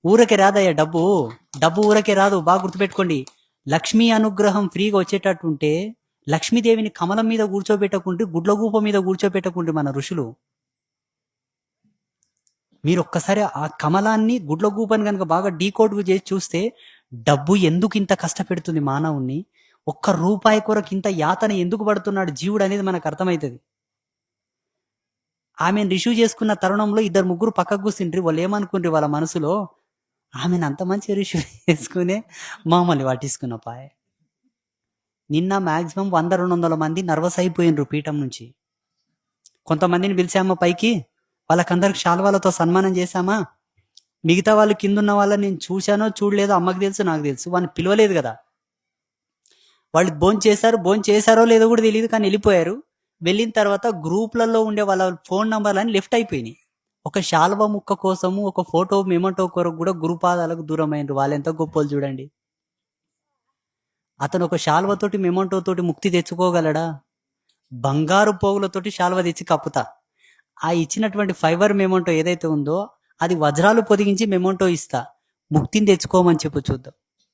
ఊరకే రాదయ్యా డబ్బు. డబ్బు ఊరకే రాదు, బాగా గుర్తుపెట్టుకోండి. లక్ష్మీ అనుగ్రహం ఫ్రీగా వచ్చేటట్టుంటే లక్ష్మీదేవిని కమలం మీద కూర్చోబెట్టకుంటే, గుడ్లగూప మీద కూర్చోబెట్టకుంటే మన ఋషులు. మీరు ఒక్కసారి ఆ కమలాన్ని గుడ్లగూపని కనుక బాగా డీకోడ్ చేసి చూస్తే, డబ్బు ఎందుకు ఇంత కష్టపెడుతుంది మానవుణ్ణి, ఒక్క రూపాయి కొరకు ఇంత యాతన ఎందుకు పడుతున్నాడు జీవుడు అనేది మనకు అర్థమవుతుంది. ఆమెను రిసీవ్ చేసుకున్న తరుణంలో ఇద్దరు ముగ్గురు పక్కకు కూర్చుండ్రి. వాళ్ళు ఏమనుకుండ్రి వాళ్ళ మనసులో, ఆమెను అంత మంచిగా రిసీవ్ చేసుకునే మమ్మల్ని పట్టించుకున్న పాయ. నిన్న మాక్సిమం 100-200 మంది నర్వస్ అయిపోయినరు పీఠం నుంచి. కొంతమందిని పిలిచామా పైకి, వాళ్ళకందరికి శాల్వాలతో సన్మానం చేశామా. మిగతా వాళ్ళు కిందున్న వాళ్ళని నేను చూశానో చూడలేదో అమ్మకి తెలుసు, నాకు తెలుసు. వాళ్ళని పిలవలేదు కదా. వాళ్ళు భోంచేశారో లేదో కూడా తెలియదు, కానీ వెళ్ళిపోయారు. వెళ్ళిన తర్వాత గ్రూప్లలో ఉండే వాళ్ళ ఫోన్ నంబర్లని లెఫ్ట్ అయిపోయినాయి. ఒక శాల్వ ముక్క కోసము, ఒక ఫోటో మెమోటో కొరకు కూడా గురుపాదాలకు దూరం అయినరు. వాళ్ళు ఎంత గొప్పలు చూడండి. అతను ఒక శాల్వతోటి మెమోటోతోటి ముక్తి తెచ్చుకోగలడా? బంగారు పోగులతోటి శాల్వ తెచ్చి కప్పుతా. ఆ ఇచ్చినటువంటి ఫైబర్ మెమోటో ఏదైతే ఉందో అది వజ్రాలు పొదిగించి మెమోటో ఇస్తా. ముక్తిని తెచ్చుకోమని చెప్పు చూద్దాం.